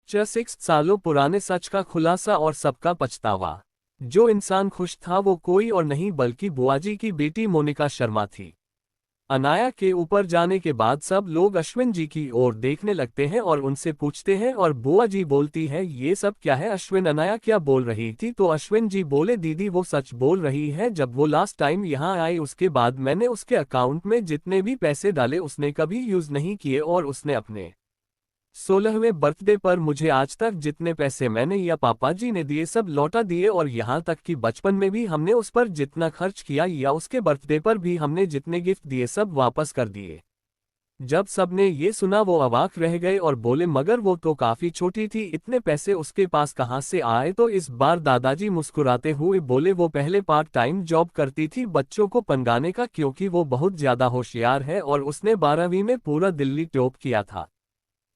6 सालों पुराने सच का खुलासा और सबका पछतावा। जो इंसान खुश था वो कोई और नहीं बल्कि बुआजी की बेटी मोनिका शर्मा थी। अनाया के ऊपर जाने के बाद सब लोग अश्विन जी की ओर देखने लगते हैं और उनसे पूछते हैं और बुआ जी बोलती है ये सब क्या है अश्विन, अनाया क्या बोल रही थी? तो अश्विन जी बोले दीदी वो सच बोल रही है, जब वो लास्ट टाइम यहाँ आई उसके बाद मैंने उसके अकाउंट में जितने भी पैसे डाले उसने कभी यूज नहीं किए और उसने अपने 16वें बर्थडे पर मुझे आज तक जितने पैसे मैंने या पापा जी ने दिए सब लौटा दिए, और यहाँ तक कि बचपन में भी हमने उस पर जितना खर्च किया या उसके बर्थडे पर भी हमने जितने गिफ्ट दिए सब वापस कर दिए। जब सबने ये सुना वो अवाक रह गए और बोले मगर वो तो काफी छोटी थी, इतने पैसे उसके पास कहाँ से आए? तो इस बार दादाजी मुस्कुराते हुए बोले वो पहले पार्ट टाइम जॉब करती थी बच्चों को पनगाने का, क्योंकि वो बहुत ज्यादा होशियार है और उसने 12वीं में पूरा दिल्ली टॉप किया था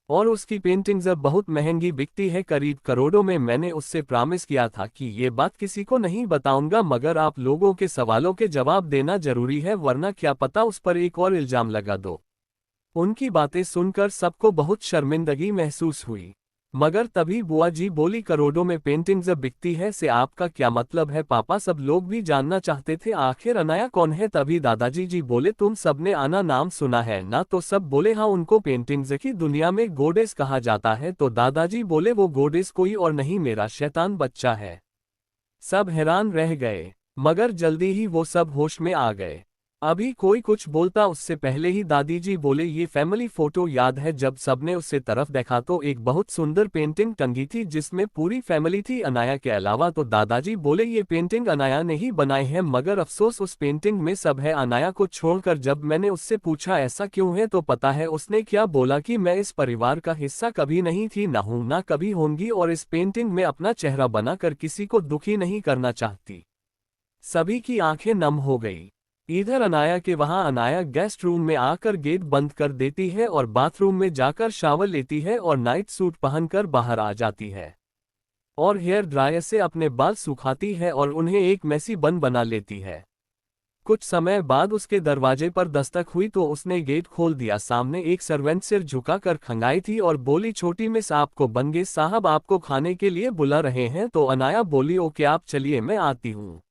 और उसकी पेंटिंग्स अब बहुत महंगी बिकती है, करीब करोड़ों में। मैंने उससे प्रॉमिस किया था कि ये बात किसी को नहीं बताऊंगा, मगर आप लोगों के सवालों के जवाब देना जरूरी है वरना क्या पता उस पर एक और इल्जाम लगा दो। उनकी बातें सुनकर सबको बहुत शर्मिंदगी महसूस हुई, मगर तभी बुआ जी बोली करोड़ों में पेंटिंग्स अब बिकती है से आपका क्या मतलब है पापा? सब लोग भी जानना चाहते थे आखिर अनाया कौन है। तभी दादाजी जी बोले तुम सबने आना नाम सुना है ना? तो सब बोले हाँ, उनको पेंटिंग्स की दुनिया में गोडेस कहा जाता है। तो दादाजी बोले वो गोडेस कोई और नहीं मेरा शैतान बच्चा है। सब हैरान रह गए, मगर जल्दी ही वो सब होश में आ गए। अभी कोई कुछ बोलता उससे पहले ही दादी जी बोले ये फैमिली फोटो याद है? जब सबने उससे तरफ देखा तो एक बहुत सुंदर पेंटिंग टंगी थी जिसमें पूरी फैमिली थी अनाया के अलावा। तो दादाजी बोले ये पेंटिंग अनाया ने ही बनाई है, मगर अफसोस उस पेंटिंग में सब है अनाया को छोड़कर। जब मैंने उससे पूछा ऐसा क्यों है तो पता है उसने क्या बोला कि मैं इस परिवार का हिस्सा कभी नहीं थी, ना हूं ना कभी होंगी, और इस पेंटिंग में अपना चेहरा बनाकर किसी को दुखी नहीं करना चाहती। सभी की आंखें नम हो गई। इधर अनाया के वहां अनाया गेस्ट रूम में आकर गेट बंद कर देती है और बाथरूम में जाकर शावर लेती है और नाइट सूट पहनकर बाहर आ जाती है और हेयर ड्रायर से अपने बाल सुखाती है और उन्हें एक मैसी बन बना लेती है। कुछ समय बाद उसके दरवाजे पर दस्तक हुई तो उसने गेट खोल दिया। सामने एक सर्वेंट सिर झुकाकर खंगाई थी और बोली छोटी मिस आपको बनगे साहब आपको खाने के लिए बुला रहे हैं। तो अनाया बोली ओके आप चलिए मैं आती हूँ,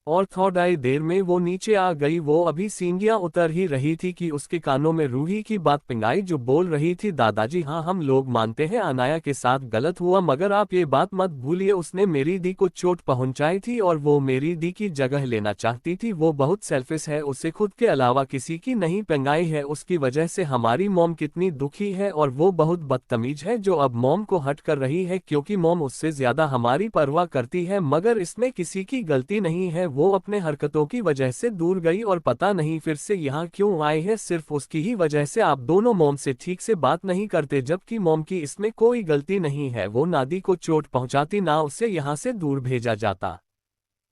और थोड़ी देर में वो नीचे आ गई। वो अभी सींगियां उतर ही रही थी कि उसके कानों में रूही की बात पिंगाई जो बोल रही थी दादाजी हाँ हम लोग मानते हैं अनाया के साथ गलत हुआ, मगर आप ये बात मत भूलिए उसने मेरी दी को चोट पहुंचाई थी और वो मेरी दी की जगह लेना चाहती थी। वो बहुत सेल्फिश है, उसे खुद के अलावा किसी की नहीं पिंगाई है। उसकी वजह से हमारी मॉम कितनी दुखी है और वो बहुत बदतमीज है जो अब मॉम को हट कर रही है, क्योंकि मॉम उससे ज्यादा हमारी परवाह करती है, मगर इसमें किसी की गलती नहीं है। वो अपने हरकतों की वजह से दूर गई और पता नहीं फिर से यहाँ क्यों आई है, सिर्फ उसकी ही वजह से। आप दोनों मॉम से ठीक से बात नहीं करते जबकि मॉम की इसमें कोई गलती नहीं है। वो नादी को चोट पहुंचाती ना उसे यहाँ से दूर भेजा जाता।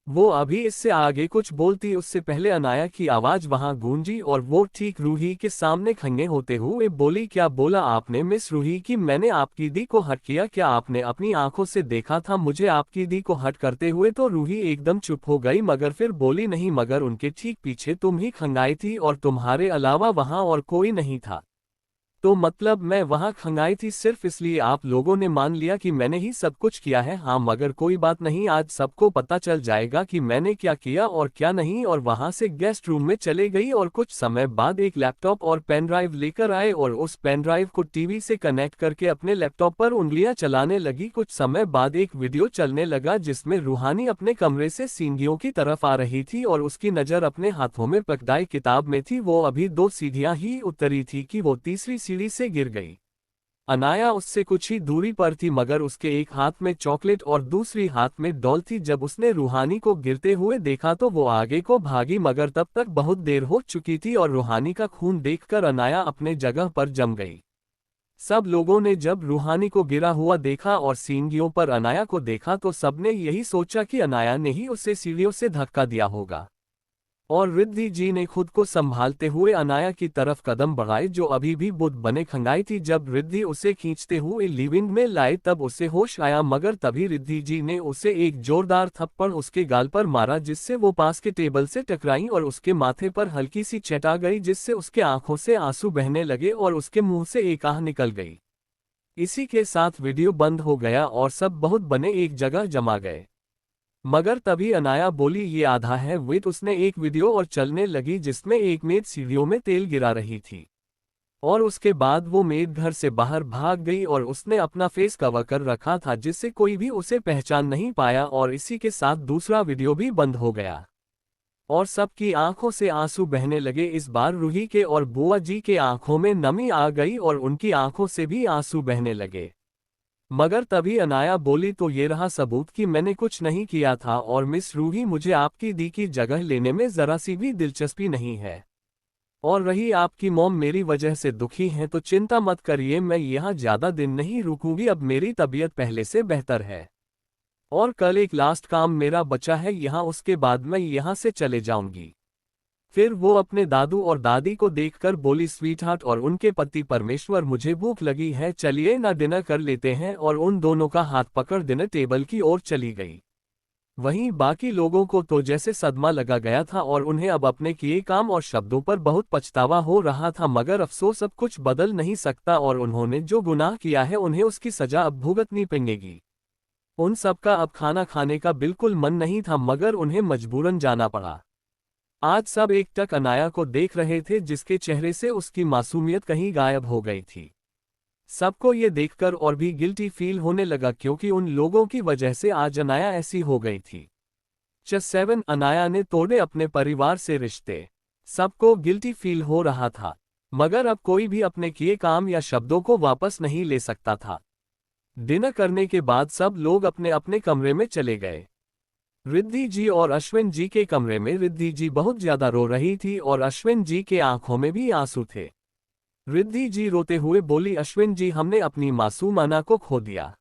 वो अभी इससे आगे कुछ बोलती उससे पहले अनाया की आवाज वहां गूंजी और वो ठीक रूही के सामने खंगे होते हुए बोली क्या बोला आपने मिस रूही की? मैंने आपकी दी को हट किया? क्या आपने अपनी आंखों से देखा था मुझे आपकी दी को हट करते हुए? तो रूही एकदम चुप हो गई मगर फिर बोली नहीं, मगर उनके ठीक पीछे तुम ही खंगाई थी और तुम्हारे अलावा वहां और कोई नहीं था। तो मतलब मैं वहां खंगाई थी सिर्फ इसलिए आप लोगों ने मान लिया कि मैंने ही सब कुछ किया है? हाँ मगर कोई बात नहीं, आज सबको पता चल जाएगा कि मैंने क्या किया और क्या नहीं। और वहां से गेस्ट रूम में चले गई और कुछ समय बाद एक लैपटॉप और पेन ड्राइव लेकर आए और उस पेन ड्राइव को टीवी से कनेक्ट करके अपने लैपटॉप पर उंगलियां चलाने लगी। कुछ समय बाद एक वीडियो चलने लगा जिसमें रूहानी अपने कमरे से सीढ़ियों की तरफ आ रही थी और उसकी नजर अपने हाथों में पकड़ाई किताब में थी। वो अभी 2 सीढ़ियां ही उतरी थी कि वो तीसरी सीढ़ी से गिर गई। अनाया उससे कुछ ही दूरी पर थी मगर उसके एक हाथ में चॉकलेट और दूसरी हाथ में डॉल थी। जब उसने रूहानी को गिरते हुए देखा तो वो आगे को भागी, मगर तब तक बहुत देर हो चुकी थी और रूहानी का खून देखकर अनाया अपने जगह पर जम गई। सब लोगों ने जब रूहानी को गिरा हुआ देखा और सीढ़ियों पर अनाया को देखा तो सबने यही सोचा कि अनाया ने ही उसे सीढ़ियों से धक्का दिया होगा। और रिद्धि जी ने खुद को संभालते हुए अनाया की तरफ कदम बढ़ाए जो अभी भी बुत बने खंगाई थी। जब रिद्धि उसे खींचते हुए लिविंग में लाए तब उसे होश आया, मगर तभी रिद्धि जी ने उसे एक जोरदार थप्पड़ उसके गाल पर मारा जिससे वो पास के टेबल से टकराई और उसके माथे पर हल्की सी चोट आ गई जिससे उसके आंखों से आंसू बहने लगे और उसके मुंह से एक आह निकल गई। इसी के साथ वीडियो बंद हो गया और सब बहुत बने एक जगह जमा गए। मगर तभी अनाया बोली ये आधा है वेट। उसने एक वीडियो और चलने लगी जिसमें एक मेड सीढ़ियों में तेल गिरा रही थी और उसके बाद वो मेड घर से बाहर भाग गई और उसने अपना फेस कवर कर रखा था जिससे कोई भी उसे पहचान नहीं पाया और इसी के साथ दूसरा वीडियो भी बंद हो गया और सबकी आंखों से आंसू बहने लगे। इस बार रूही के और बुआ जी के आंखों में नमी आ गई और उनकी आंखों से भी आंसू बहने लगे। मगर तभी अनाया बोली तो ये रहा सबूत कि मैंने कुछ नहीं किया था और मिस रूही मुझे आपकी दी की जगह लेने में जरा सी भी दिलचस्पी नहीं है। और रही आपकी मॉम मेरी वजह से दुखी हैं तो चिंता मत करिए, मैं यहाँ ज्यादा दिन नहीं रुकूंगी, अब मेरी तबीयत पहले से बेहतर है और कल एक लास्ट काम मेरा बचा है यहाँ, उसके बाद मैं यहाँ से चले जाऊंगी। फिर वो अपने दादू और दादी को देखकर बोली स्वीटहार्ट और उनके पति परमेश्वर मुझे भूख लगी है, चलिए ना डिनर कर लेते हैं, और उन दोनों का हाथ पकड़ डिनर टेबल की ओर चली गई। वहीं बाकी लोगों को तो जैसे सदमा लगा गया था और उन्हें अब अपने किए काम और शब्दों पर बहुत पछतावा हो रहा था, मगर अफसोस अब कुछ बदल नहीं सकता और उन्होंने जो गुनाह किया है उन्हें उसकी सजा अब भुगतनी पड़ेगी। उन सबका अब खाना खाने का बिल्कुल मन नहीं था मगर उन्हें मजबूरन जाना पड़ा। आज सब एकटक अनाया को देख रहे थे जिसके चेहरे से उसकी मासूमियत कहीं गायब हो गई थी। सबको ये देखकर और भी गिल्टी फील होने लगा क्योंकि उन लोगों की वजह से आज अनाया ऐसी हो गई थी। 7 अनाया ने तोड़े अपने परिवार से रिश्ते। सबको गिल्टी फील हो रहा था मगर अब कोई भी अपने किए काम या शब्दों को वापस नहीं ले सकता था। डिनर करने के बाद सब लोग अपने अपने कमरे में चले गए। रिद्धि जी और अश्विन जी के कमरे में रिद्धि जी बहुत ज्यादा रो रही थी और अश्विन जी के आंखों में भी आंसू थे। रिद्धि जी रोते हुए बोली अश्विन जी हमने अपनी मासूम अना को खो दिया।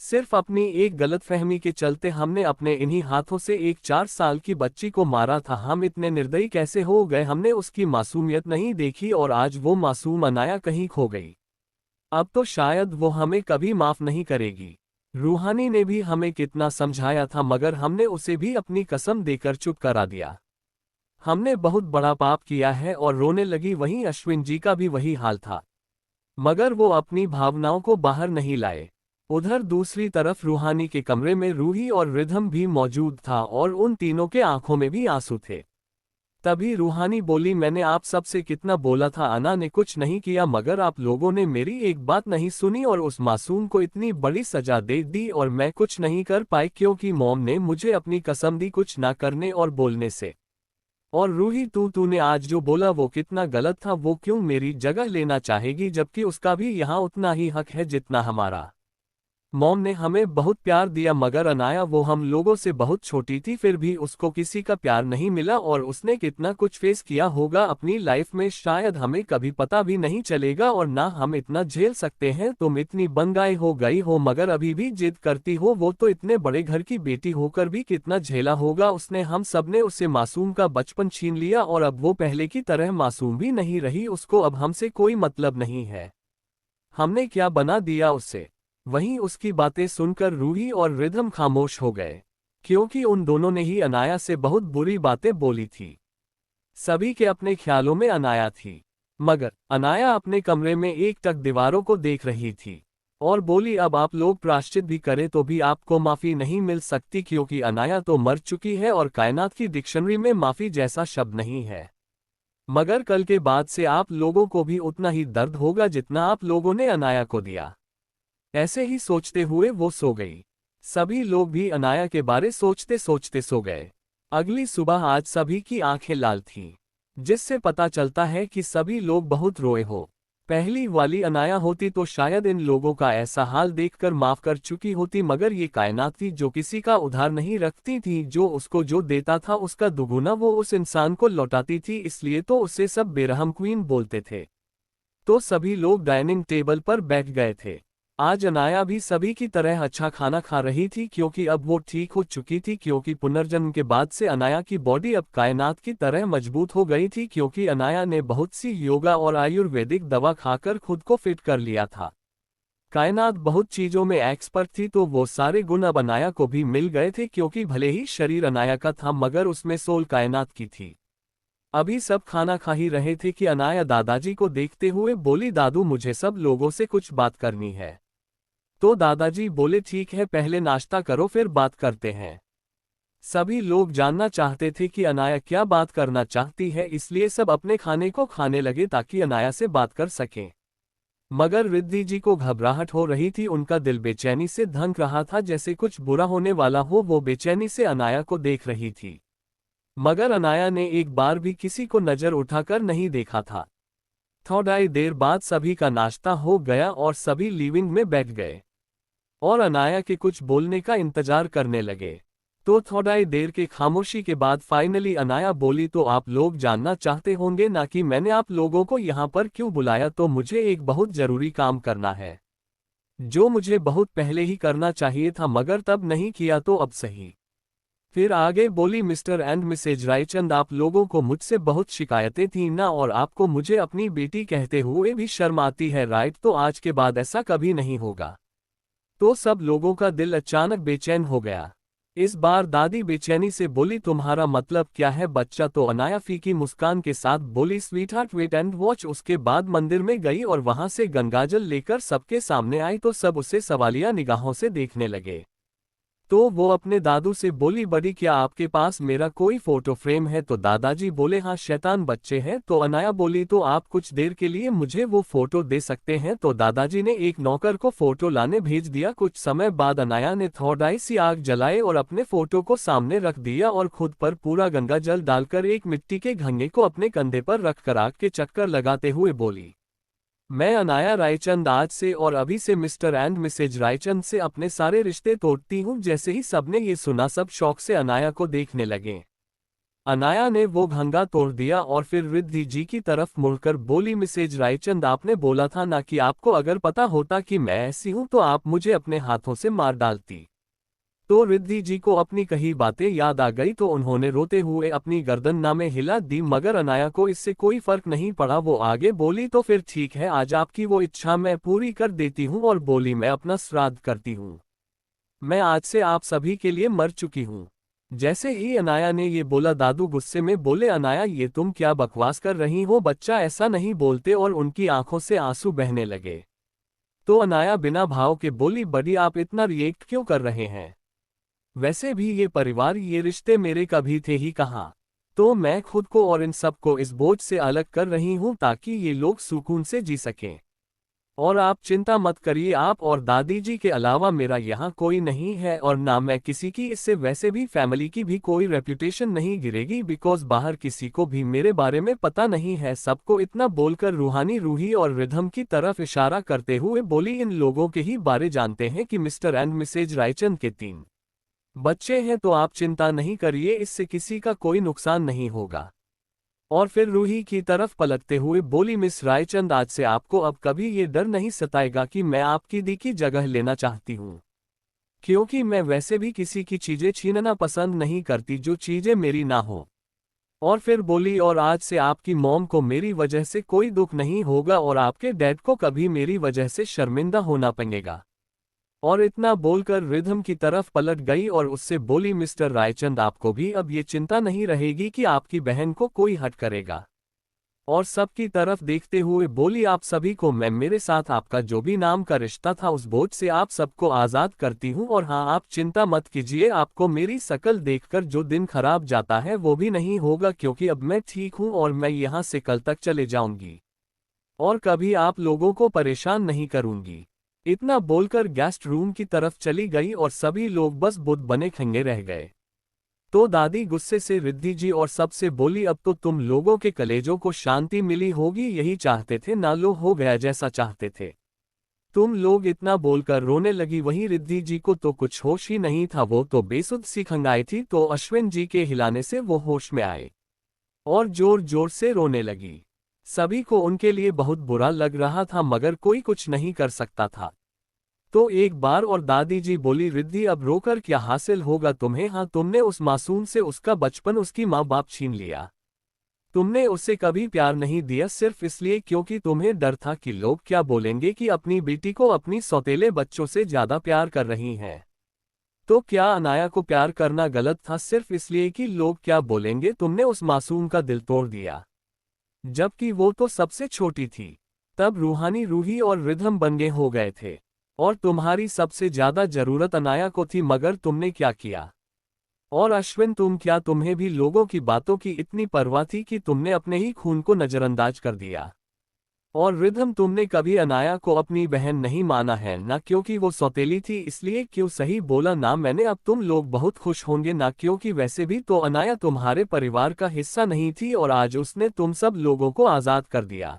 सिर्फ अपनी एक गलतफहमी के चलते हमने अपने इन्हीं हाथों से एक 4 साल की बच्ची को मारा था। हम इतने निर्दयी कैसे हो गए, हमने उसकी मासूमियत नहीं देखी और आज वो मासूम अनाया कहीं खो गई। अब तो शायद वो हमें कभी माफ नहीं करेगी। रूहानी ने भी हमें कितना समझाया था मगर हमने उसे भी अपनी कसम देकर चुप करा दिया। हमने बहुत बड़ा पाप किया है और रोने लगी। वहीं अश्विन जी का भी वही हाल था मगर वो अपनी भावनाओं को बाहर नहीं लाए। उधर दूसरी तरफ रूहानी के कमरे में रूही और रिधम भी मौजूद था और उन तीनों के आंखों में भी आंसू थे। तभी रूहानी बोली मैंने आप सबसे कितना बोला था, अना ने कुछ नहीं किया मगर आप लोगों ने मेरी एक बात नहीं सुनी और उस मासूम को इतनी बड़ी सजा दे दी और मैं कुछ नहीं कर पाई क्योंकि मॉम ने मुझे अपनी कसम दी कुछ ना करने और बोलने से। और रूही तूने आज जो बोला वो कितना गलत था, वो क्यों मेरी जगह लेना चाहेगी जबकि उसका भी यहाँ उतना ही हक है जितना हमारा। मॉम ने हमें बहुत प्यार दिया मगर अनाया वो हम लोगों से बहुत छोटी थी फिर भी उसको किसी का प्यार नहीं मिला और उसने कितना कुछ फेस किया होगा अपनी लाइफ में, शायद हमें कभी पता भी नहीं चलेगा और ना हम इतना झेल सकते हैं। तुम इतनी बंगाई हो गई हो मगर अभी भी जिद करती हो, वो तो इतने बड़े घर की बेटी होकर भी कितना झेला होगा उसने। हम सब ने उससे मासूम का बचपन छीन लिया और अब वो पहले की तरह मासूम भी नहीं रही, उसको अब हमसे कोई मतलब नहीं है। हमने क्या बना दिया उससे। वहीं उसकी बातें सुनकर रूही और रिधम खामोश हो गए क्योंकि उन दोनों ने ही अनाया से बहुत बुरी बातें बोली थी। सभी के अपने ख्यालों में अनाया थी मगर अनाया अपने कमरे में एकटक दीवारों को देख रही थी और बोली अब आप लोग प्रायश्चित भी करें तो भी आपको माफी नहीं मिल सकती क्योंकि अनाया तो मर चुकी है और कायनात की डिक्शनरी में माफी जैसा शब्द नहीं है। मगर कल के बाद से आप लोगों को भी उतना ही दर्द होगा जितना आप लोगों ने अनाया को दिया। ऐसे ही सोचते हुए वो सो गई। सभी लोग भी अनाया के बारे सोचते सोचते सो गए। अगली सुबह आज सभी की आंखें लाल थीं, जिससे पता चलता है कि सभी लोग बहुत रोए हो। पहली वाली अनाया होती तो शायद इन लोगों का ऐसा हाल देखकर माफ कर चुकी होती मगर ये कायनात थी जो किसी का उधार नहीं रखती थी, जो उसको जो देता था उसका दुगुना वो उस इंसान को लौटाती थी, इसलिए तो उसे सब बेरहम क्वीन बोलते थे। तो सभी लोग डाइनिंग टेबल पर बैठ गए थे। आज अनाया भी सभी की तरह अच्छा खाना खा रही थी क्योंकि अब वो ठीक हो चुकी थी क्योंकि पुनर्जन्म के बाद से अनाया की बॉडी अब कायनात की तरह मजबूत हो गई थी क्योंकि अनाया ने बहुत सी योगा और आयुर्वेदिक दवा खाकर खुद को फिट कर लिया था। कायनात बहुत चीजों में एक्सपर्ट थी तो वो सारे गुण अब अनाया को भी मिल गए थे क्योंकि भले ही शरीर अनाया का था मगर उसमें सोल कायनात की थी। अभी सब खाना खा ही रहे थे कि अनाया दादाजी को देखते हुए बोली, दादू मुझे सब लोगों से कुछ बात करनी है। तो दादाजी बोले, ठीक है, पहले नाश्ता करो फिर बात करते हैं। सभी लोग जानना चाहते थे कि अनाया क्या बात करना चाहती है, इसलिए सब अपने खाने को खाने लगे ताकि अनाया से बात कर सकें। मगर रिद्धि जी को घबराहट हो रही थी, उनका दिल बेचैनी से धड़क रहा था, जैसे कुछ बुरा होने वाला हो। वो बेचैनी से अनाया को देख रही थी, मगर अनाया ने एक बार भी किसी को नजर उठाकर नहीं देखा था। थोड़ी देर बाद सभी का नाश्ता हो गया और सभी लिविंग में बैठ गए और अनाया के कुछ बोलने का इंतजार करने लगे। तो थोड़ी देर के खामोशी के बाद फाइनली अनाया बोली, तो आप लोग जानना चाहते होंगे ना कि मैंने आप लोगों को यहाँ पर क्यों बुलाया। तो मुझे एक बहुत जरूरी काम करना है, जो मुझे बहुत पहले ही करना चाहिए था मगर तब नहीं किया, तो अब सही। फिर आगे बोली, मिस्टर एंड मिसेज रायचंद, आप लोगों को मुझसे बहुत शिकायतें थी ना, और आपको मुझे अपनी बेटी कहते हुए भी शर्म आती है, राइट? तो आज के बाद ऐसा कभी नहीं होगा। तो सब लोगों का दिल अचानक बेचैन हो गया। इस बार दादी बेचैनी से बोली, तुम्हारा मतलब क्या है बच्चा? तो अनाया फीकी मुस्कान के साथ बोली, sweetheart wait and watch. उसके बाद मंदिर में गई और वहां से गंगाजल लेकर सबके सामने आई, तो सब उसे सवालिया निगाहों से देखने लगे। तो वो अपने दादू से बोली, बड़ी क्या आपके पास मेरा कोई फोटो फ्रेम है? तो दादाजी बोले, हाँ शैतान बच्चे हैं। तो अनाया बोली, तो आप कुछ देर के लिए मुझे वो फोटो दे सकते हैं? तो दादाजी ने एक नौकर को फोटो लाने भेज दिया। कुछ समय बाद अनाया ने थोड़ी सी आग जलाई और अपने फोटो को सामने रख दिया और खुद पर पूरा गंगा जल डालकर एक मिट्टी के घंगे को अपने कंधे पर रखकर आग के चक्कर लगाते हुए बोली, मैं अनाया रायचंद आज से और अभी से मिस्टर एंड मिसेज रायचंद से अपने सारे रिश्ते तोड़ती हूँ। जैसे ही सबने ये सुना, सब शौक से अनाया को देखने लगे। अनाया ने वो घंगा तोड़ दिया और फिर रिद्धि जी की तरफ मुड़कर बोली, मिसेज रायचंद, आपने बोला था ना कि आपको अगर पता होता कि मैं ऐसी हूँ तो आप मुझे अपने हाथों से मार डालती। तो रिद्धि जी को अपनी कही बातें याद आ गई, तो उन्होंने रोते हुए अपनी गर्दन ना में हिला दी, मगर अनाया को इससे कोई फर्क नहीं पड़ा। वो आगे बोली, तो फिर ठीक है, आज आपकी वो इच्छा मैं पूरी कर देती हूँ। और बोली, मैं अपना श्राद्ध करती हूँ, मैं आज से आप सभी के लिए मर चुकी हूँ। जैसे ही अनाया ने ये बोला, दादू गुस्से में बोले, अनाया ये तुम क्या बकवास कर रही हो, बच्चा ऐसा नहीं बोलते। और उनकी आंखों से आंसू बहने लगे। तो अनाया बिना भाव के बोली, बड़ी आप इतना रिएक्ट क्यों कर रहे हैं? वैसे भी ये परिवार, ये रिश्ते मेरे कभी थे ही कहाँ। तो मैं खुद को और इन सबको इस बोझ से अलग कर रही हूँ ताकि ये लोग सुकून से जी सकें। और आप चिंता मत करिए, आप और दादी जी के अलावा मेरा यहाँ कोई नहीं है और ना मैं किसी की। इससे वैसे भी फैमिली की भी कोई रेप्यूटेशन नहीं गिरेगी, बिकॉज बाहर किसी को भी मेरे बारे में पता नहीं है। सबको इतना बोलकर रूहानी रूही और रिधम की तरफ इशारा करते हुए बोली, इन लोगों के ही बारे जानते हैं कि मिस्टर एंड मिसेज रायचंद के 3 बच्चे हैं, तो आप चिंता नहीं करिए, इससे किसी का कोई नुकसान नहीं होगा। और फिर रूही की तरफ पलटते हुए बोली, मिस रायचंद, आज से आपको अब कभी ये डर नहीं सताएगा कि मैं आपकी दी की जगह लेना चाहती हूँ, क्योंकि मैं वैसे भी किसी की चीजें छीनना पसंद नहीं करती जो चीजें मेरी ना हो। और फिर बोली, और आज से आपकी मॉम को मेरी वजह से कोई दुख नहीं होगा और आपके डैड को कभी मेरी वजह से शर्मिंदा होना पड़ेगा। और इतना बोलकर रिधम की तरफ पलट गई और उससे बोली, मिस्टर रायचंद, आपको भी अब ये चिंता नहीं रहेगी कि आपकी बहन को कोई हर्ट करेगा। और सबकी तरफ देखते हुए बोली, आप सभी को मैं मेरे साथ आपका जो भी नाम का रिश्ता था उस बोझ से आप सबको आज़ाद करती हूँ। और हाँ, आप चिंता मत कीजिए, आपको मेरी शकल देखकर जो दिन खराब जाता है वो भी नहीं होगा, क्योंकि अब मैं ठीक हूँ और मैं यहाँ से कल तक चले जाऊंगी और कभी आप लोगों को परेशान नहीं करूंगी। इतना बोलकर गेस्ट रूम की तरफ चली गई और सभी लोग बस बुत बने खंगे रह गए। तो दादी गुस्से से रिद्धि जी और सबसे बोली, अब तो तुम लोगों के कलेजों को शांति मिली होगी, यही चाहते थे ना, लो हो गया जैसा चाहते थे। तुम लोग इतना बोलकर रोने लगी। वहीं रिद्धि जी को तो कुछ होश ही नहीं था, वो तो बेसुध सी खंगाई थी। तो अश्विन जी के हिलाने से वो होश में आए और जोर जोर से रोने लगी। सभी को उनके लिए बहुत बुरा लग रहा था, मगर कोई कुछ नहीं कर सकता था। तो एक बार और दादी जी बोली, रिद्धि अब रोकर क्या हासिल होगा तुम्हें? हाँ, तुमने उस मासूम से उसका बचपन, उसकी माँ बाप छीन लिया। तुमने उसे कभी प्यार नहीं दिया, सिर्फ इसलिए क्योंकि तुम्हें डर था कि लोग क्या बोलेंगे कि अपनी बेटी को अपनी सौतेले बच्चों से ज्यादा प्यार कर रही हैं। तो क्या अनाया को प्यार करना गलत था सिर्फ इसलिए कि लोग क्या बोलेंगे? तुमने उस मासूम का दिल तोड़ दिया, जबकि वो तो सबसे छोटी थी। तब रूहानी रूही और रिधम बंगे हो गए थे, और तुम्हारी सबसे ज्यादा जरूरत अनाया को थी, मगर तुमने क्या किया? और अश्विन, तुम्हें भी लोगों की बातों की इतनी परवाह थी कि तुमने अपने ही खून को नजरअंदाज कर दिया? और रिधम, तुमने कभी अनाया को अपनी बहन नहीं माना है, ना क्योंकि वो सौतेली थी इसलिए, क्यों सही बोला ना मैंने। अब तुम लोग बहुत खुश होंगे ना, क्योंकि वैसे भी तो अनाया तुम्हारे परिवार का हिस्सा नहीं थी और आज उसने तुम सब लोगों को आज़ाद कर दिया।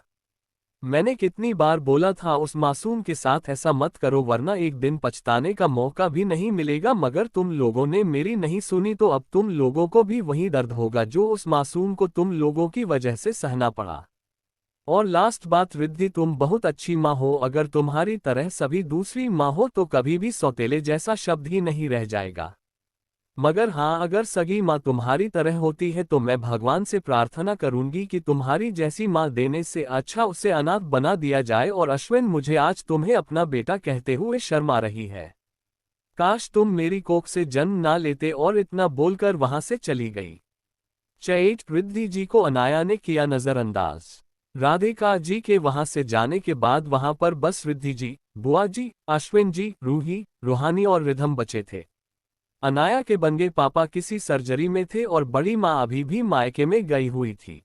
मैंने कितनी बार बोला था उस मासूम के साथ ऐसा मत करो, वरना एक दिन पछताने का मौका भी नहीं मिलेगा, मगर तुम लोगों ने मेरी नहीं सुनी, तो अब तुम लोगों को भी वही दर्द होगा जो उस मासूम को तुम लोगों की वजह से सहना पड़ा। और लास्ट बात रिद्धि, तुम बहुत अच्छी माँ हो, अगर तुम्हारी तरह सभी दूसरी माँ हो तो कभी भी सौतेले जैसा शब्द ही नहीं रह जाएगा। मगर हाँ, अगर सगी माँ तुम्हारी तरह होती है तो मैं भगवान से प्रार्थना करूंगी कि तुम्हारी जैसी माँ देने से अच्छा उसे अनाथ बना दिया जाए। और अश्विन, मुझे आज तुम्हें अपना बेटा कहते हुए शर्म आ रही है। काश तुम मेरी कोख से जन्म ना लेते। और इतना बोलकर वहां से चली गई। चैट रिद्धि जी को अनाया ने किया नजरअंदाज। राधिका जी के वहां से जाने के बाद वहां पर बस रिद्धि जी, बुआ जी, अश्विन जी, रूही, रूहानी और रिधम बचे थे। अनाया के बंगे पापा किसी सर्जरी में थे और बड़ी माँ अभी भी मायके में गई हुई थी।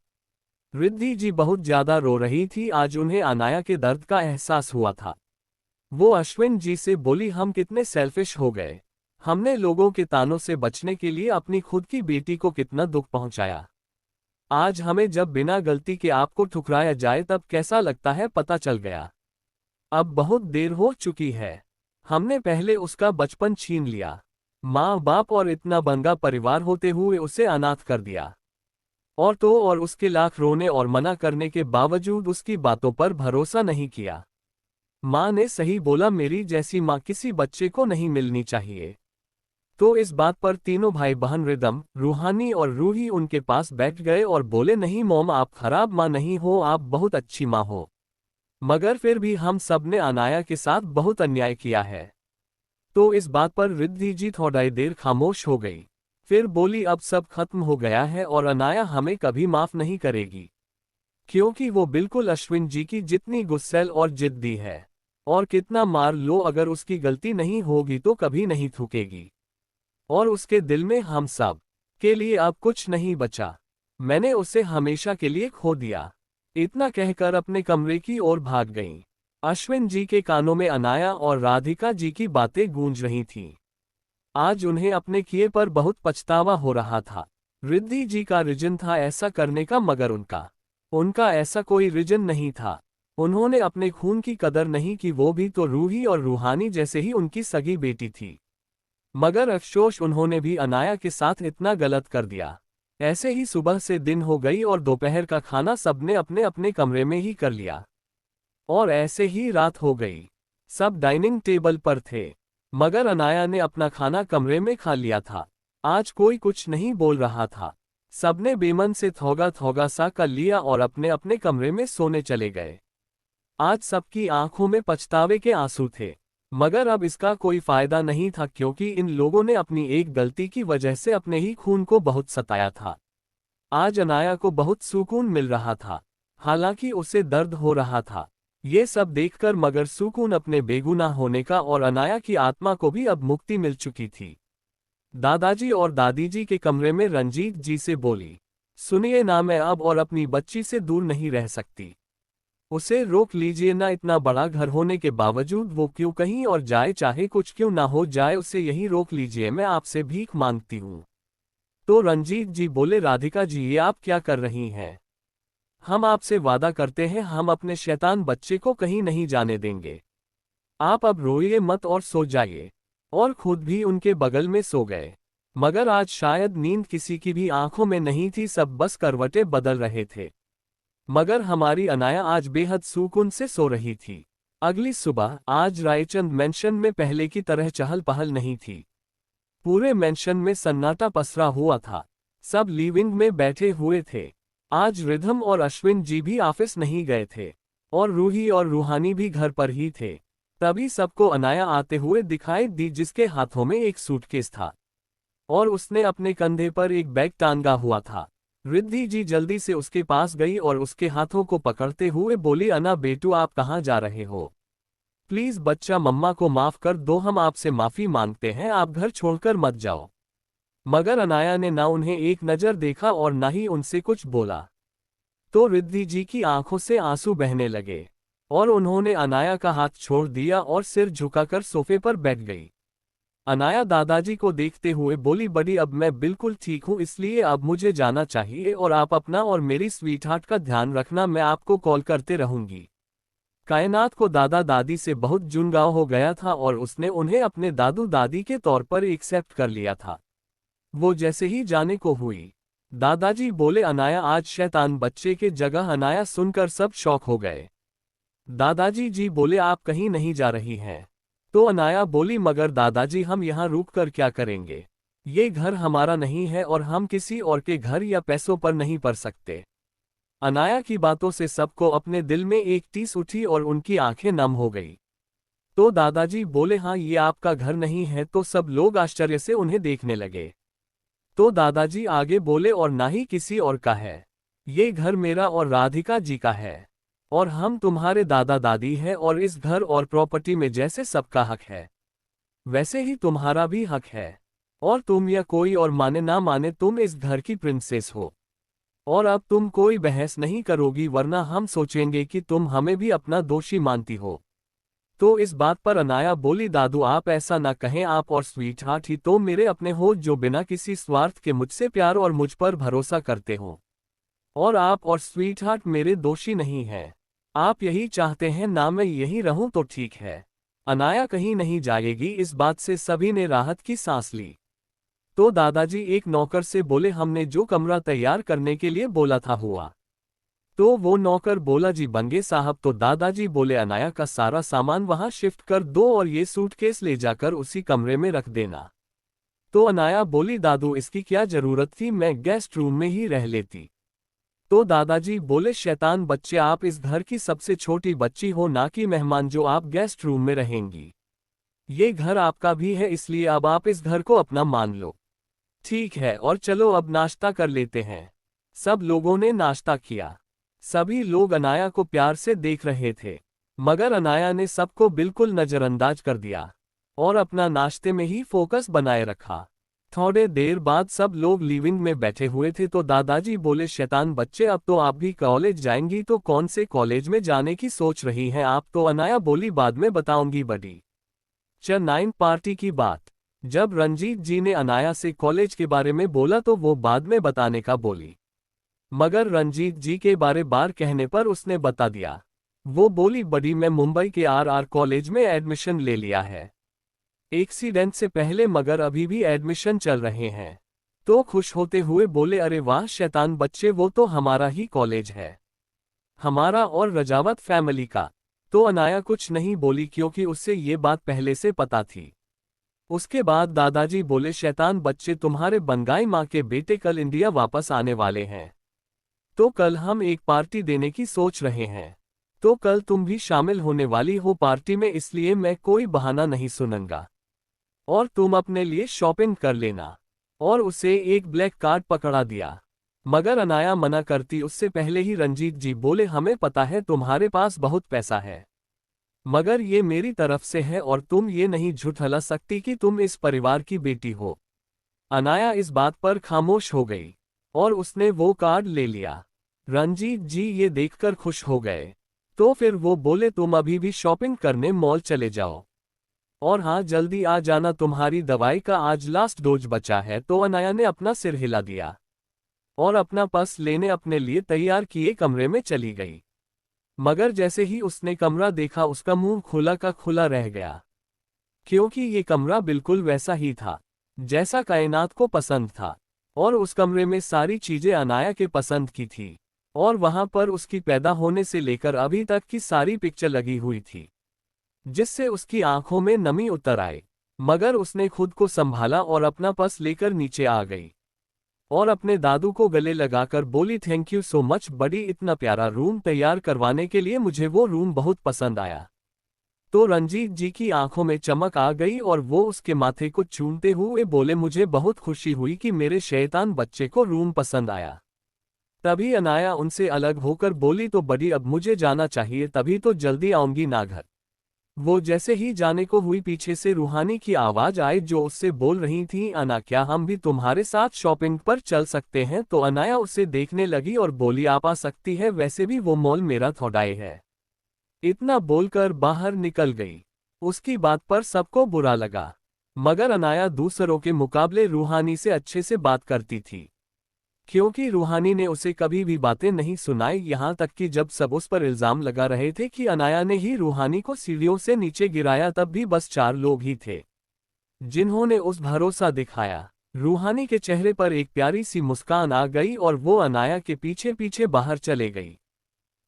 रिद्धि जी बहुत ज्यादा रो रही थी, आज उन्हें अनाया के दर्द का एहसास हुआ था। वो अश्विन जी से बोली, हम कितने सेल्फिश हो गए। हमने लोगों के तानों से बचने के लिए अपनी खुद की बेटी को कितना दुख पहुंचाया। आज हमें जब बिना गलती के आपको ठुकराया जाए तब कैसा लगता है पता चल गया। अब बहुत देर हो चुकी है। हमने पहले उसका बचपन छीन लिया, माँ बाप और इतना बंगा परिवार होते हुए उसे अनाथ कर दिया। और उसके लाख रोने और मना करने के बावजूद उसकी बातों पर भरोसा नहीं किया। माँ ने सही बोला, मेरी जैसी माँ किसी बच्चे को नहीं मिलनी चाहिए। तो इस बात पर तीनों भाई बहन रिदम, रूहानी और रूही उनके पास बैठ गए और बोले, नहीं मॉम, आप खराब माँ नहीं हो, आप बहुत अच्छी माँ हो। मगर फिर भी हम सब ने अनाया के साथ बहुत अन्याय किया है। तो इस बात पर रिद्धि जी थोड़ी देर खामोश हो गई। फिर बोली, अब सब खत्म हो गया है और अनाया हमें कभी माफ नहीं करेगी, क्योंकि वो बिल्कुल अश्विन जी की जितनी गुस्सैल और जिद्दी है। और कितना मार लो, अगर उसकी गलती नहीं होगी तो कभी नहीं थूकेगी। और उसके दिल में हम सब के लिए अब कुछ नहीं बचा। मैंने उसे हमेशा के लिए खो दिया। इतना कहकर अपने कमरे की ओर भाग गईं। अश्विन जी के कानों में अनाया और राधिका जी की बातें गूंज रही थीं। आज उन्हें अपने किए पर बहुत पछतावा हो रहा था। रिद्धि जी का रीजन था ऐसा करने का, मगर उनका ऐसा कोई रीजन नहीं था। उन्होंने अपने खून की कदर नहीं की, वो भी तो रूही और रूहानी जैसे ही उनकी सगी बेटी थी। मगर अफसोस, उन्होंने भी अनाया के साथ इतना गलत कर दिया। ऐसे ही सुबह से दिन हो गई और दोपहर का खाना सबने अपने अपने कमरे में ही कर लिया। और ऐसे ही रात हो गई। सब डाइनिंग टेबल पर थे, मगर अनाया ने अपना खाना कमरे में खा लिया था। आज कोई कुछ नहीं बोल रहा था। सबने बेमन से थोगा थोगा सा कर लिया और अपने अपने कमरे में सोने चले गए। आज सबकी आंखों में पछतावे के आंसू थे, मगर अब इसका कोई फायदा नहीं था, क्योंकि इन लोगों ने अपनी एक गलती की वजह से अपने ही खून को बहुत सताया था। आज अनाया को बहुत सुकून मिल रहा था, हालांकि उसे दर्द हो रहा था ये सब देखकर, मगर सुकून अपने बेगुनाह होने का, और अनाया की आत्मा को भी अब मुक्ति मिल चुकी थी। दादाजी और दादी जी के कमरे में रंजीत जी से बोली, सुनिए ना, मैं अब और अपनी बच्ची से दूर नहीं रह सकती। उसे रोक लीजिए ना, इतना बड़ा घर होने के बावजूद वो क्यों कहीं और जाए, चाहे कुछ क्यों ना हो जाए, उसे यहीं रोक लीजिए, मैं आपसे भीख मांगती हूँ। तो रंजीत जी बोले, राधिका जी, ये आप क्या कर रही हैं? हम आपसे वादा करते हैं, हम अपने शैतान बच्चे को कहीं नहीं जाने देंगे। आप अब रोइए मत और सो जाइए। और खुद भी उनके बगल में सो गए। मगर आज शायद नींद किसी की भी आंखों में नहीं थी, सब बस करवटें बदल रहे थे। मगर हमारी अनाया आज बेहद सुकून से सो रही थी। अगली सुबह आज रायचंद मेंशन में पहले की तरह चहल पहल नहीं थी। पूरे मेंशन में सन्नाटा पसरा हुआ था। सब लिविंग में बैठे हुए थे। आज रिधम और अश्विन जी भी ऑफिस नहीं गए थे, और रूही और रूहानी भी घर पर ही थे। तभी सबको अनाया आते हुए दिखाई दी, जिसके हाथों में एक सूटकेस था और उसने अपने कंधे पर एक बैग टांगा हुआ था। रिद्धि जी जल्दी से उसके पास गई और उसके हाथों को पकड़ते हुए बोली, अना बेटू, आप कहाँ जा रहे हो? प्लीज बच्चा, मम्मा को माफ कर दो, हम आपसे माफी मांगते हैं, आप घर छोड़कर मत जाओ। मगर अनाया ने ना उन्हें एक नजर देखा और ना ही उनसे कुछ बोला। तो रिद्धि जी की आंखों से आंसू बहने लगे और उन्होंने अनाया का हाथ छोड़ दिया और सिर झुकाकर सोफे पर बैठ गई। अनाया दादाजी को देखते हुए बोली, बड़ी, अब मैं बिल्कुल ठीक हूँ, इसलिए अब मुझे जाना चाहिए और आप अपना और मेरी स्वीटहार्ट का ध्यान रखना, मैं आपको कॉल करते रहूंगी। कायनात को दादा दादी से बहुत जुड़ाव हो गया था और उसने उन्हें अपने दादू दादी के तौर पर एक्सेप्ट कर लिया था। वो जैसे ही जाने को हुई, दादाजी बोले, अनाया आज शैतान बच्चे के जगह। अनाया सुनकर सब शॉक हो गए। दादाजी जी बोले, आप कहीं नहीं जा रही हैं? तो अनाया बोली, मगर दादाजी, हम यहाँ रुक कर क्या करेंगे? ये घर हमारा नहीं है और हम किसी और के घर या पैसों पर नहीं पड़ सकते। अनाया की बातों से सबको अपने दिल में एक टीस उठी और उनकी आंखें नम हो गई। तो दादाजी बोले, हाँ, ये आपका घर नहीं है। तो सब लोग आश्चर्य से उन्हें देखने लगे। तो दादाजी आगे बोले, और ना ही किसी और का है। ये घर मेरा और राधिका जी का है और हम तुम्हारे दादा दादी हैं और इस घर और प्रॉपर्टी में जैसे सबका हक है, वैसे ही तुम्हारा भी हक है। और तुम या कोई और माने ना माने, तुम इस घर की प्रिंसेस हो और अब तुम कोई बहस नहीं करोगी, वरना हम सोचेंगे कि तुम हमें भी अपना दोषी मानती हो। तो इस बात पर अनाया बोली, दादू आप ऐसा ना कहें, आप और स्वीटहार्ट ही तो मेरे अपने हो, जो बिना किसी स्वार्थ के मुझसे प्यार और मुझ पर भरोसा करते हो। और आप और स्वीटहार्ट मेरे दोषी नहीं हैं। आप यही चाहते हैं ना मैं यहीं रहूं तो ठीक है। अनाया कहीं नहीं जाएगी। इस बात से सभी ने राहत की सांस ली। तो दादाजी एक नौकर से बोले, हमने जो कमरा तैयार करने के लिए बोला था हुआ? तो वो नौकर बोला, जी बंगे साहब। तो दादाजी बोले, अनाया का सारा सामान वहां शिफ्ट कर दो और ये सूटकेस ले जाकर उसी कमरे में रख देना। तो अनाया बोली, दादू इसकी क्या जरूरत थी, मैं गेस्ट रूम में ही रह लेती। तो दादाजी बोले, शैतान बच्चे, आप इस घर की सबसे छोटी बच्ची हो, ना कि मेहमान जो आप गेस्ट रूम में रहेंगी। ये घर आपका भी है, इसलिए अब आप इस घर को अपना मान लो। ठीक है, और चलो अब नाश्ता कर लेते हैं। सब लोगों ने नाश्ता किया। सभी लोग अनाया को प्यार से देख रहे थे, मगर अनाया ने सबको बिल्कुल नजरअंदाज कर दिया और अपना नाश्ते में ही फोकस बनाए रखा। थोड़े देर बाद सब लोग लिविंग में बैठे हुए थे। तो दादाजी बोले, शैतान बच्चे, अब तो आप भी कॉलेज जाएंगी, तो कौन से कॉलेज में जाने की सोच रही हैं आप? तो अनाया बोली, बाद में बताऊंगी बड़ी। चेन्नई पार्टी की बात। जब रंजीत जी ने अनाया से कॉलेज के बारे में बोला तो वो बाद में बताने का बोली, मगर रंजीत जी के बारे बार कहने पर उसने बता दिया। वो बोली, बड़ी, मैं मुंबई के आरआर कॉलेज में एडमिशन ले लिया है एक्सीडेंट से पहले, मगर अभी भी एडमिशन चल रहे हैं। तो खुश होते हुए बोले, अरे वाह शैतान बच्चे, वो तो हमारा ही कॉलेज है, हमारा और रजावत फैमिली का। तो अनाया कुछ नहीं बोली क्योंकि उससे ये बात पहले से पता थी। उसके बाद दादाजी बोले, शैतान बच्चे, तुम्हारे बनगाई माँ के बेटे कल इंडिया वापस आने वाले हैं, तो कल हम एक पार्टी देने की सोच रहे हैं। तो कल तुम भी शामिल होने वाली हो पार्टी में, इसलिए मैं कोई बहाना नहीं सुनूंगा और तुम अपने लिए शॉपिंग कर लेना। और उसे एक ब्लैक कार्ड पकड़ा दिया, मगर अनाया मना करती उससे पहले ही रंजीत जी बोले, हमें पता है तुम्हारे पास बहुत पैसा है, मगर ये मेरी तरफ से है और तुम ये नहीं झुठला सकती कि तुम इस परिवार की बेटी हो। अनाया इस बात पर खामोश हो गई और उसने वो कार्ड ले लिया। रंजीत जी ये देखकर खुश हो गए। तो फिर वो बोले, तुम अभी भी शॉपिंग करने मॉल चले जाओ और हाँ, जल्दी आ जाना, तुम्हारी दवाई का आज लास्ट डोज बचा है। तो अनाया ने अपना सिर हिला दिया और अपना पर्स लेने अपने लिए तैयार किए कमरे में चली गई। मगर जैसे ही उसने कमरा देखा, उसका मुंह खुला का खुला रह गया, क्योंकि ये कमरा बिल्कुल वैसा ही था जैसा कायनात को पसंद था और उस कमरे में सारी चीजें अनाया के पसंद की थी और वहां पर उसकी पैदा होने से लेकर अभी तक की सारी पिक्चर लगी हुई थी, जिससे उसकी आंखों में नमी उतर आई। मगर उसने खुद को संभाला और अपना पर्स लेकर नीचे आ गई और अपने दादू को गले लगाकर बोली, थैंक यू सो मच बड़ी, इतना प्यारा रूम तैयार करवाने के लिए, मुझे वो रूम बहुत पसंद आया। तो रंजीत जी की आंखों में चमक आ गई और वो उसके माथे को चूमते हुए बोले, मुझे बहुत खुशी हुई कि मेरे शैतान बच्चे को रूम पसंद आया। तभी अनाया उनसे अलग होकर बोली, तो बड़ी अब मुझे जाना चाहिए, तभी तो जल्दी आऊंगी ना घर। वो जैसे ही जाने को हुई पीछे से रूहानी की आवाज आई जो उससे बोल रही थी, अना क्या हम भी तुम्हारे साथ शॉपिंग पर चल सकते हैं? तो अनाया उसे देखने लगी और बोली, आप आ सकती है, वैसे भी वो मॉल मेरा थोड़ाई है। इतना बोलकर बाहर निकल गई। उसकी बात पर सबको बुरा लगा, मगर अनाया दूसरों के मुकाबले रूहानी से अच्छे से बात करती थी, क्योंकि रूहानी ने उसे कभी भी बातें नहीं सुनाई, यहाँ तक कि जब सब उस पर इल्जाम लगा रहे थे कि अनाया ने ही रूहानी को सीढ़ियों से नीचे गिराया, तब भी बस 4 लोग ही थे जिन्होंने उस भरोसा दिखाया। रूहानी के चेहरे पर एक प्यारी सी मुस्कान आ गई और वो अनाया के पीछे पीछे बाहर चले गई,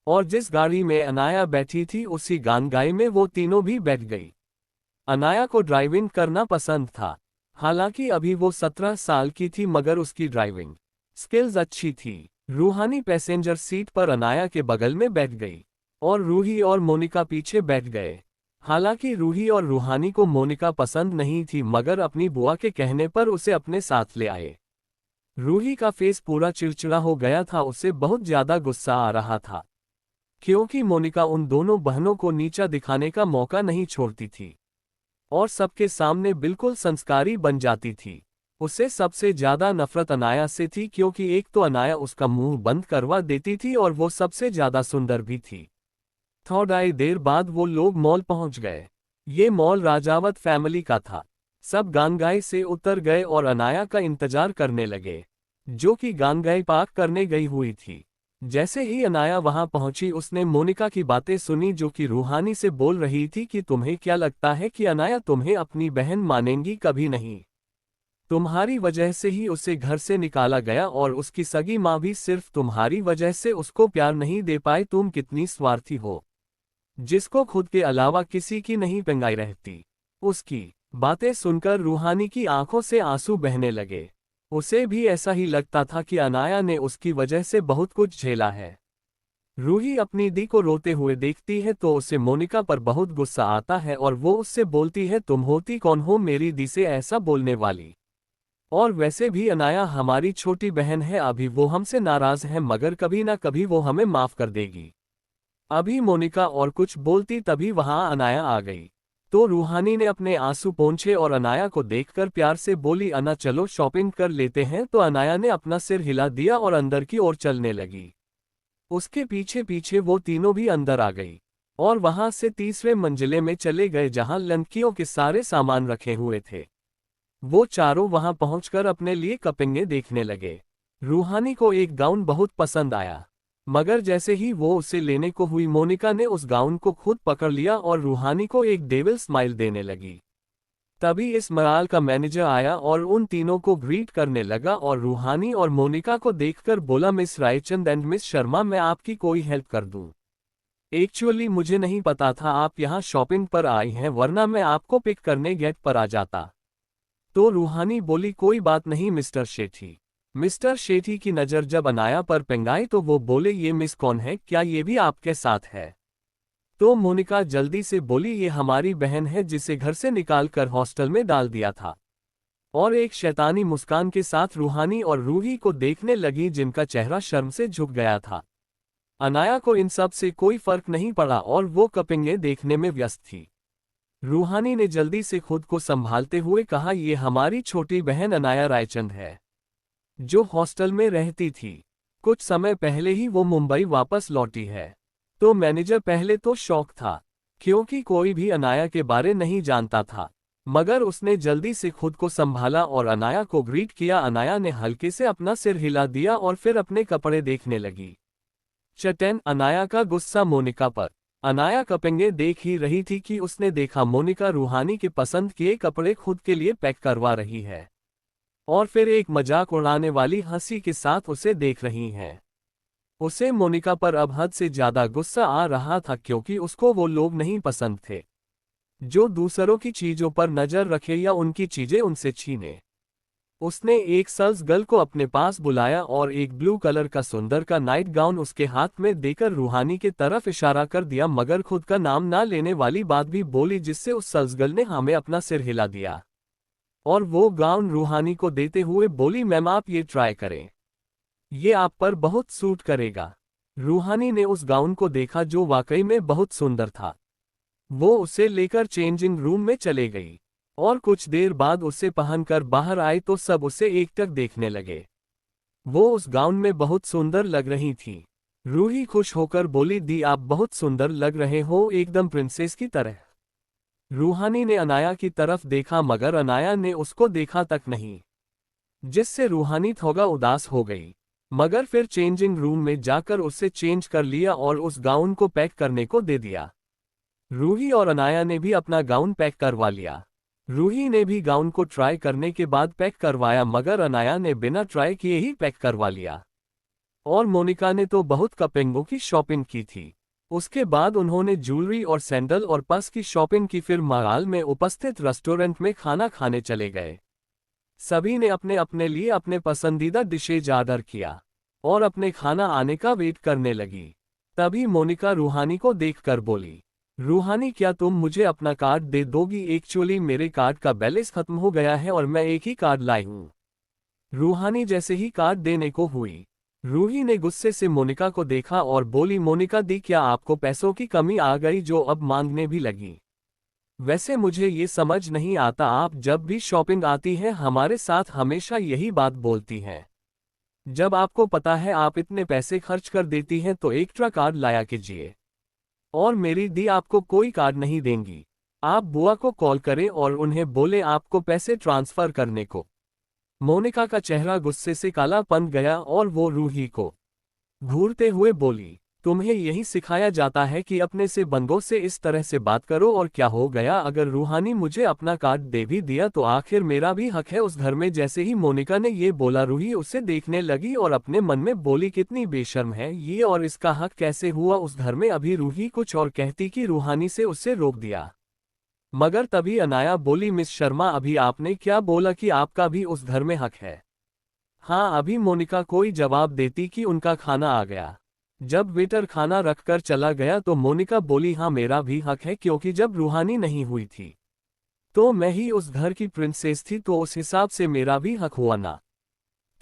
और जिस गाड़ी में अनाया बैठी थी उसी गानगाई में वो तीनों भी बैठ गई। अनाया को ड्राइविंग करना पसंद था, हालांकि अभी वो 17 साल की थी, मगर उसकी ड्राइविंग स्किल्स अच्छी थी। रूहानी पैसेंजर सीट पर अनाया के बगल में बैठ गई और रूही और मोनिका पीछे बैठ गए। हालांकि रूही और रूहानी को मोनिका पसंद नहीं थी, मगर अपनी बुआ के कहने पर उसे अपने साथ ले आए। रूही का फेस पूरा चिड़चिड़ा हो गया था, उसे बहुत ज्यादा गुस्सा आ रहा था, क्योंकि मोनिका उन दोनों बहनों को नीचा दिखाने का मौका नहीं छोड़ती थी और सबके सामने बिल्कुल संस्कारी बन जाती थी। उसे सबसे ज्यादा नफरत अनाया से थी, क्योंकि एक तो अनाया उसका मुंह बंद करवा देती थी और वो सबसे ज्यादा सुंदर भी थी। थोड़ी देर बाद वो लोग मॉल पहुंच गए। ये मॉल राजावत फैमिली का था। सब गानगाई से उतर गए और अनाया का इंतजार करने लगे, जो कि गानगाई पार्क करने गई हुई थी। जैसे ही अनाया वहां पहुंची उसने मोनिका की बातें सुनी, जो कि रूहानी से बोल रही थी कि तुम्हें क्या लगता है कि अनाया तुम्हें अपनी बहन मानेंगी? कभी नहीं। तुम्हारी वजह से ही उसे घर से निकाला गया और उसकी सगी माँ भी सिर्फ तुम्हारी वजह से उसको प्यार नहीं दे पाई। तुम कितनी स्वार्थी हो, जिसको खुद के अलावा किसी की नहीं पेंगाई रहती। उसकी बातें सुनकर रूहानी की आंखों से आंसू बहने लगे। उसे भी ऐसा ही लगता था कि अनाया ने उसकी वजह से बहुत कुछ झेला है। रूही अपनी दी को रोते हुए देखती है तो उसे मोनिका पर बहुत गुस्सा आता है और वो उससे बोलती है, तुम होती कौन हो मेरी दी से ऐसा बोलने वाली? और वैसे भी अनाया हमारी छोटी बहन है, अभी वो हमसे नाराज है, मगर कभी ना कभी वो हमें माफ कर देगी। अभी मोनिका और कुछ बोलती तभी वहां अनाया आ गई। तो रूहानी ने अपने आंसू पोंछे और अनाया को देखकर प्यार से बोली, अना चलो शॉपिंग कर लेते हैं। तो अनाया ने अपना सिर हिला दिया और अंदर की ओर चलने लगी। उसके पीछे पीछे वो तीनों भी अंदर आ गई और वहां से तीसरे मंजिले में चले गए, जहां लड़कियों के सारे सामान रखे हुए थे। वो चारों वहां पहुंचकर अपने लिए कपड़े देखने लगे। रूहानी को एक गाउन बहुत पसंद आया, मगर जैसे ही वो उसे लेने को हुई मोनिका ने उस गाउन को खुद पकड़ लिया और रूहानी को एक डेविल स्माइल देने लगी। तभी इस मराल का मैनेजर आया और उन तीनों को ग्रीट करने लगा और रूहानी और मोनिका को देखकर बोला, miss Raichand and miss Sharma, मैं आपकी कोई हेल्प कर दूं? एक्चुअली मुझे नहीं पता था आप यहाँ शॉपिंग पर आई हैं, वरना मैं आपको पिक करने गेट पर आ जाता। तो रूहानी बोली, कोई बात नहीं मिस्टर शेठी। मिस्टर शेठी की नज़र जब अनाया पर पेंगाई तो वो बोले, ये मिस कौन है, क्या ये भी आपके साथ है? तो मोनिका जल्दी से बोली, ये हमारी बहन है जिसे घर से निकालकर हॉस्टल में डाल दिया था। और एक शैतानी मुस्कान के साथ रूहानी और रूही को देखने लगी, जिनका चेहरा शर्म से झुक गया था। अनाया को इन सब से कोई फर्क नहीं पड़ा और वो कपिंगे देखने में व्यस्त थी। रूहानी ने जल्दी से खुद को संभालते हुए कहा, ये हमारी छोटी बहन अनाया रायचंद है, जो हॉस्टल में रहती थी। कुछ समय पहले ही वो मुंबई वापस लौटी है। तो मैनेजर पहले तो शॉक था, क्योंकि कोई भी अनाया के बारे नहीं जानता था, मगर उसने जल्दी से खुद को संभाला और अनाया को ग्रीट किया। अनाया ने हल्के से अपना सिर हिला दिया और फिर अपने कपड़े देखने लगी। चटैन अनाया का गुस्सा मोनिका पर। अनाया कपेंगे देख ही रही थी कि उसने देखा मोनिका रूहानी के पसंद किए कपड़े खुद के लिए पैक करवा रही है और फिर एक मजाक उड़ाने वाली हंसी के साथ उसे देख रही हैं। उसे मोनिका पर अब हद से ज्यादा गुस्सा आ रहा था, क्योंकि उसको वो लोग नहीं पसंद थे जो दूसरों की चीजों पर नजर रखे या उनकी चीजें उनसे छीने। उसने एक सेल्स गर्ल को अपने पास बुलाया और एक ब्लू कलर का सुंदर का नाइट गाउन उसके हाथ में देकर रूहानी के तरफ इशारा कर दिया, मगर खुद का नाम ना लेने वाली बात भी बोली, जिससे उस सेल्स गर्ल ने हमें अपना सिर हिला दिया और वो गाउन रूहानी को देते हुए बोली, मैम आप ये ट्राई करें, ये आप पर बहुत सूट करेगा। रूहानी ने उस गाउन को देखा जो वाकई में बहुत सुंदर था। वो उसे लेकर चेंजिंग रूम में चले गई और कुछ देर बाद उसे पहनकर बाहर आई तो सब उसे एकटक देखने लगे। वो उस गाउन में बहुत सुंदर लग रही थी। रूही खुश होकर बोली, दी आप बहुत सुंदर लग रहे हो, एकदम प्रिंसेस की तरह। रूहानी ने अनाया की तरफ देखा मगर अनाया ने उसको देखा तक नहीं, जिससे रूहानी थोड़ा उदास हो गई, मगर फिर चेंजिंग रूम में जाकर उससे चेंज कर लिया और उस गाउन को पैक करने को दे दिया। रूही और अनाया ने भी अपना गाउन पैक करवा लिया। रूही ने भी गाउन को ट्राई करने के बाद पैक करवाया मगर अनाया ने बिना ट्राई किए ही पैक करवा लिया। और मोनिका ने तो बहुत कपड़ों की शॉपिंग की थी। उसके बाद उन्होंने ज्वेलरी और सैंडल और पर्स की शॉपिंग की, फिर मॉल में उपस्थित रेस्टोरेंट में खाना खाने चले गए। सभी ने अपने अपने लिए अपने पसंदीदा डिशेज ऑर्डर किया और अपने खाना आने का वेट करने लगी। तभी मोनिका रूहानी को देखकर बोली, रूहानी क्या तुम मुझे अपना कार्ड दे दोगी? एक्चुअली मेरे कार्ड का बैलेंस खत्म हो गया है और मैं एक ही कार्ड लाई हूँ। रूहानी जैसे ही कार्ड देने को हुई, रूही ने गुस्से से मोनिका को देखा और बोली, मोनिका दी क्या आपको पैसों की कमी आ गई जो अब मांगने भी लगी? वैसे मुझे ये समझ नहीं आता, आप जब भी शॉपिंग आती हैं हमारे साथ हमेशा यही बात बोलती हैं। जब आपको पता है आप इतने पैसे खर्च कर देती हैं तो एक्स्ट्रा कार्ड लाया कीजिए। और मेरी दी आपको कोई कार्ड नहीं देंगी। आप बुआ को कॉल करें और उन्हें बोले आपको पैसे ट्रांसफर करने को। मोनिका का चेहरा गुस्से से काला पन गया और वो रूही को घूरते हुए बोली, तुम्हें यही सिखाया जाता है कि अपने से बंदों से इस तरह से बात करो? और क्या हो गया अगर रूहानी मुझे अपना कार्ड दे भी दिया तो आखिर मेरा भी हक है उस घर में। जैसे ही मोनिका ने ये बोला रूही उसे देखने लगी और अपने मन में बोली, कितनी बेशर्म है ये और इसका हक कैसे हुआ उस घर में? अभी रूही कुछ और कहती कि रूहानी से उसे रोक दिया, मगर तभी अनाया बोली, मिस शर्मा अभी आपने क्या बोला कि आपका भी उस घर में हक है? हाँ, अभी मोनिका कोई जवाब देती कि उनका खाना आ गया। जब वेटर खाना रखकर चला गया तो मोनिका बोली, हाँ मेरा भी हक है, क्योंकि जब रूहानी नहीं हुई थी तो मैं ही उस घर की प्रिंसेस थी, तो उस हिसाब से मेरा भी हक हुआ ना।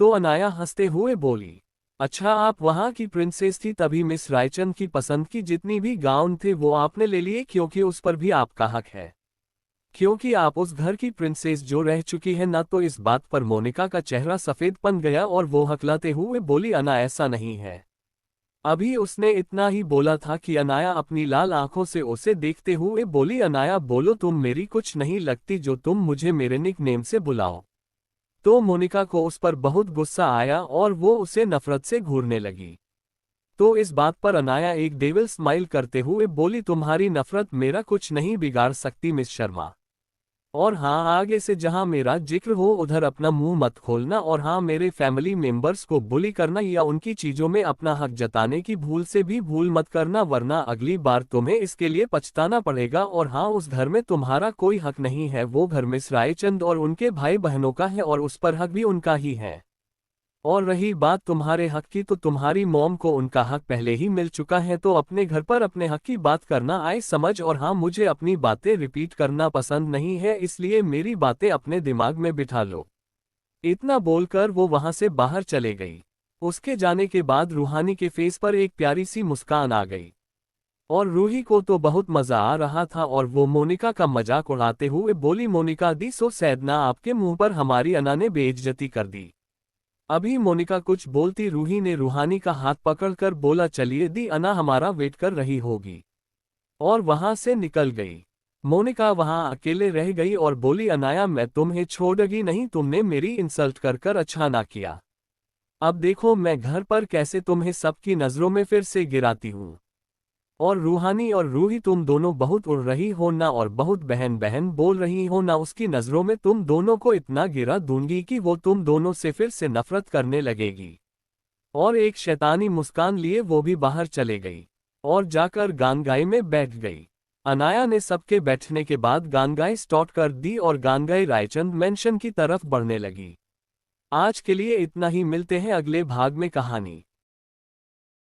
तो अनाया हंसते हुए बोली, अच्छा आप वहां की प्रिंसेस थी तभी मिस रायचंद की पसंद की जितनी भी गाउन थे वो आपने ले लिए, क्योंकि उस पर भी आपका हक है, क्योंकि आप उस घर की प्रिंसेस जो रह चुकी है ना। तो इस बात पर मोनिका का चेहरा सफेद पन गया और वो हकलाते हुए बोली, अना ऐसा नहीं है। अभी उसने इतना ही बोला था कि अनाया अपनी लाल आंखों से उसे देखते हुए बोली, अनाया बोलो तुम मेरी कुछ नहीं लगती जो तुम मुझे मेरे निक नेम से बुलाओ। तो मोनिका को उस पर बहुत गुस्सा आया और वो उसे नफरत से घूरने लगी। तो इस बात पर अनाया एक डेविल स्माइल करते हुए बोली, तुम्हारी नफरत मेरा कुछ नहीं बिगाड़ सकती मिस शर्मा। और हाँ, आगे से जहां मेरा जिक्र हो उधर अपना मुंह मत खोलना। और हाँ, मेरे फैमिली मेंबर्स को बुली करना या उनकी चीजों में अपना हक जताने की भूल से भी भूल मत करना, वरना अगली बार तुम्हें इसके लिए पछताना पड़ेगा। और हाँ, उस घर में तुम्हारा कोई हक नहीं है, वो घर मिस रायचंद और उनके भाई बहनों का है और उस पर हक भी उनका ही है। और रही बात तुम्हारे हक की, तो तुम्हारी मॉम को उनका हक पहले ही मिल चुका है, तो अपने घर पर अपने हक की बात करना आए समझ। और हाँ, मुझे अपनी बातें रिपीट करना पसंद नहीं है, इसलिए मेरी बातें अपने दिमाग में बिठा लो। इतना बोलकर वो वहां से बाहर चले गई। उसके जाने के बाद रूहानी के फेस पर एक प्यारी सी मुस्कान आ गई और रूही को तो बहुत मजा आ रहा था और वो मोनिका का मजाक उड़ाते हुए बोली, मोनिका दी सो सैड ना, आपके मुंह पर हमारी अना ने बेइज्जती कर दी। अभी मोनिका कुछ बोलती रूही ने रूहानी का हाथ पकड़कर बोला, चलिए दी, अना हमारा वेट कर रही होगी, और वहां से निकल गई। मोनिका वहां अकेले रह गई और बोली, अनाया मैं तुम्हें छोड़ूंगी नहीं, तुमने मेरी इंसल्ट कर कर अच्छा ना किया। अब देखो मैं घर पर कैसे तुम्हें सबकी नजरों में फिर से गिराती हूँ। और रूहानी और रूही तुम दोनों बहुत उड़ रही हो ना और बहुत बहन बहन बोल रही हो ना, उसकी नजरों में तुम दोनों को इतना गिरा दूंगी कि वो तुम दोनों से फिर से नफरत करने लगेगी। और एक शैतानी मुस्कान लिए वो भी बाहर चले गई और जाकर गानगाई में बैठ गई। अनाया ने सबके बैठने के बाद गानगाई स्टार्ट कर दी और गानगाई रायचंद मेंशन की तरफ बढ़ने लगी। आज के लिए इतना ही, मिलते हैं अगले भाग में कहानी।